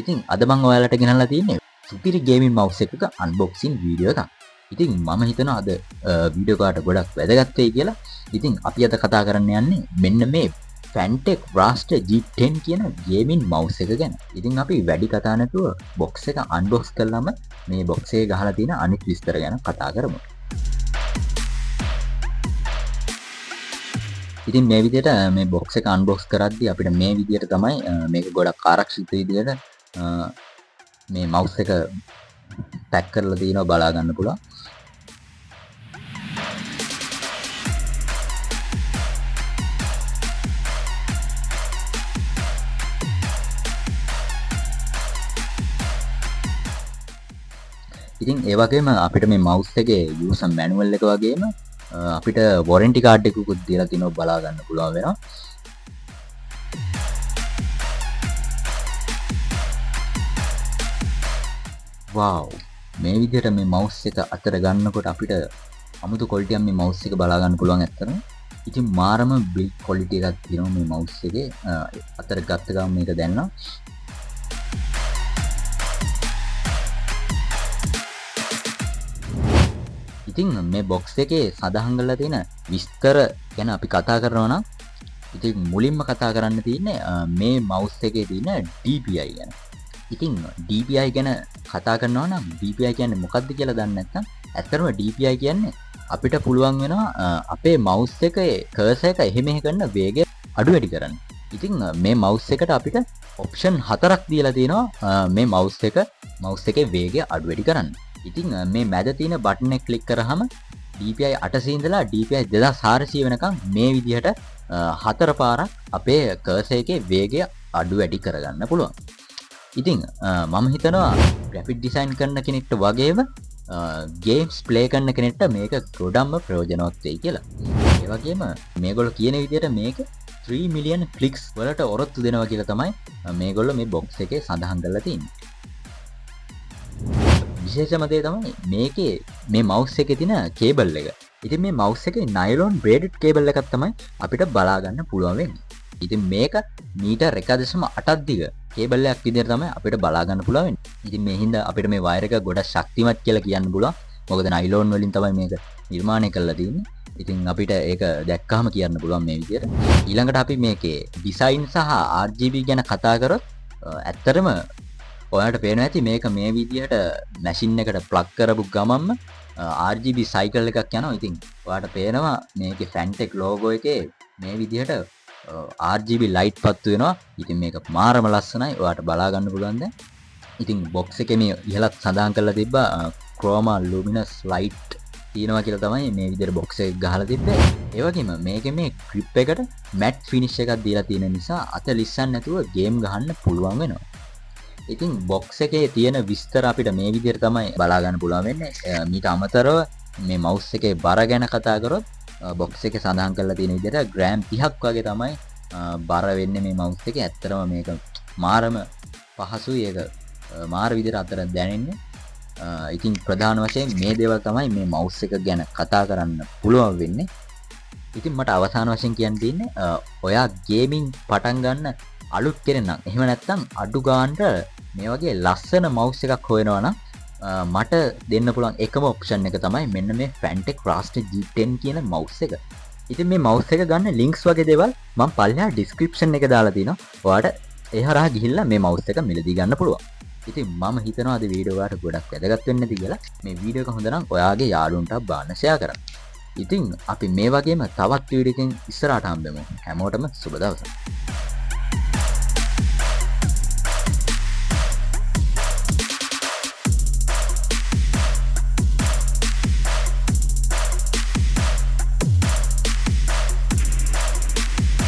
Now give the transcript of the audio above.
ඉතින් අද මම ඔයාලට ගෙනල්ලා තියෙන්නේ සුපිරි ගේමින් මවුස් එකක අන්බොක්සින් වීඩියෝ එකක්. ඉතින් මම හිතනවා අද වීඩියෝ කාට ගොඩක් වැදගත් වෙයි කියලා. ඉතින් අපි අද කතා කරන්න යන්නේ මෙන්න මේ Fantech Raster G10 කියන ගේමින් මවුස් එක ගැන. ඉතින් අපි වැඩි කතා නැතුව බොක්ස් එක අන්බොක්ස් කළාම මේ බොක්ස් එකේ ගහලා තියෙන අනිත් විස්තර ගැන කතා කරමු. ඉතින් මේ විදිහට මේ බොක්ස් එක අන්බොක්ස් කරද්දී අපිට මේ විදිහට තමයි මේක ගොඩක් ආරක්ෂිත විදිහට මේ මවුස් එක පැක් කරලා තියෙනවා බලා ගන්න පුළුවන්. ඉතින් ඒ වගේම අපිට මේ මවුස් එකේ යූසර් මැනුවල් එක වගේම අපිට වොරන්ටි කාඩ් එකකුත් දීලා තිනවා බලා ගන්න පුළුවන් වෙනවා. wow මේ විදිහට මේ මවුස් එක අතර ගන්නකොට අපිට අමුතු ක්වොලිටියක් මේ මවුස් එක බලා ගන්න පුළුවන් ඇත්තටම. ඉතින් මාරම බිල්ඩ් ක්වොලිටි එකක් තියෙනවා මේ මවුස් එකේ. අතර ගත්ත ගමන් මේක දැනනවා. ඉතින් මේ බොක්ස් එකේ සඳහන් කරලා තියෙන විස්තර ගැන අපි කතා කරනවා නම් ඉතින් මුලින්ම කතා කරන්න තියෙන්නේ මේ මවුස් එකේ තියෙන DPI ගැන. ඉතින් DPI ගැන කතා කරනවා නම් DPI කියන්නේ මොකක්ද කියලා දන්නේ නැත්නම් ඇත්තටම DPI කියන්නේ අපිට පුළුවන් වෙනවා අපේ මවුස් එකේ කර්සර් එක එහෙ මෙහෙ කරන වේගය අඩු වැඩි කරන්න. ඉතින් මේ මවුස් එකට අපිට ඔප්ෂන් 4ක් දීලා තියෙනවා මේ මවුස් එකේ වේගය අඩු වැඩි කරන්න. ඉතින් මේ මැද තියෙන බටන් එක ක්ලික් කරාම DPI 800 ඉඳලා DPI 2400 වෙනකම් මේ විදිහට 4 පාරක් අපේ කර්සර් එකේ වේගය අඩු වැඩි කරගන්න පුළුවන්. ඉතින් මම හිතනවා ග්‍රැෆික් ඩිසයින් කරන කෙනෙක්ට වගේම ගේම්ස් ප්ලේ කරන කෙනෙක්ට මේක ගොඩක්ම ප්‍රයෝජනවත් වෙයි කියලා. ඒ වගේම මේගොල්ලෝ කියන විදිහට මේක 3 මිලියන් ක්ලික්ස් වලට ඔරොත්තු දෙනවා කියලා තමයි මේගොල්ලෝ මේ බොක්ස් එකේ සඳහන් කරලා තියෙන්නේ. විශේෂම දේ තමයි මේකේ මේ මවුස් එකේ තියෙන කේබල් එක. ඉතින් මේ මවුස් එකේ නයිලොන් බ්‍රේඩඩ් කේබල් එකක් තමයි අපිට බලා ගන්න පුළුවන් වෙන්නේ. ඉතින් මේක මීටර් 1.8ක් දිග කේබල් එකක් විදිහට තමයි අපිට බලා ගන්න පුළුවන් වෙන්නේ. ඉතින් මේ හින්දා අපිට මේ වයර් එක ගොඩක් ශක්තිමත් කියලා කියන්න පුළුවන්. මොකද නයිලොන් වලින් තමයි මේක නිර්මාණය කරලා තියෙන්නේ. ඉතින් අපිට ඒක දැක්කම කියන්න පුළුවන් මේ විදිහට. ඊළඟට අපි මේකේ ඩිසයින් සහ RGB ගැන කතා කරොත් ඇත්තටම ඔයාලට පේනවා ඇති මේක මේ විදිහට මැෂින් එකට ප්ලග් කරපු ගමන්ම RGB සයිකල් එකක් යනවා. ඉතින් ඔයාලට පේනවා මේකේ Fantech logo එකේ මේ විදිහට RGB light පත්තු වෙනවා. ඉතින් මේක මාරම ලස්සනයි. ඔයාලට බලා ගන්න පුළුවන් දැන්. ඉතින් box එකේ මේ ඉහළත් සඳහන් කරලා තිබ්බා chroma luminous light තියෙනවා කියලා තමයි මේ විදිහට box එක ගහලා තිබ්බේ. ඒ වගේම මේකේ මේ grip එකට matte finish එකක් දීලා තියෙන නිසා අත ලිස්සන්න නැතුව game ගහන්න පුළුවන් වෙනවා. ඉතින් බොක්ස් එකේ තියෙන විස්තර අපිට මේ විදිහට තමයි බලා ගන්න පුළුවන් වෙන්නේ. මීට අමතරව මේ මවුස් එකේ බර ගැන කතා කරොත් බොක්ස් එකේ සඳහන් කරලා තියෙන විදිහට ග්‍රෑම් 30ක් වගේ තමයි බර වෙන්නේ මේ මවුස් එකේ. ඇත්තටම මේක මාරම පහසුයි. ඒක මාර විදිහට අතර දැනෙන්නේ. ඉතින් ප්‍රධාන වශයෙන් මේ දේවල් තමයි මේ මවුස් එක ගැන කතා කරන්න පුළුවන් වෙන්නේ. ඉතින් මට අවසාන වශයෙන් කියන්න තියෙන්නේ ඔයා ගේමින් පටන් ගන්න අලුත් කෙනෙක් නම් එහෙම නැත්නම් අඩු ගානට මේ වගේ ලස්සන මවුස් එකක් හොයනවා නම් මට දෙන්න පුළුවන් එකම ඔප්ෂන් එක තමයි මෙන්න මේ Fantech Raster G10 කියන මවුස් එක. ඉතින් මේ මවුස් එක ගන්න ලින්ක්ස් වගේ දේවල් මම පල්ලෙහා ඩිස්ක්‍රිප්ෂන් එක දාලා තිනවා. ඔයාලට ඒ හරහා ගිහිල්ලා මේ මවුස් එක මිලදී ගන්න පුළුවන්. ඉතින් මම හිතනවා අද වීඩියෝ වලට ගොඩක් වැදගත් වෙන්න ඇති කියලා. මේ වීඩියෝ එක හොඳ නම් ඔයාගේ යාළුවන්ට බාන්න ෂෙයා කරන්න. ඉතින් අපි මේ වගේම තවත් වීඩියෝ එකකින් ඉස්සරහට හම්බෙමු. හැමෝටම සුබ දවසක්.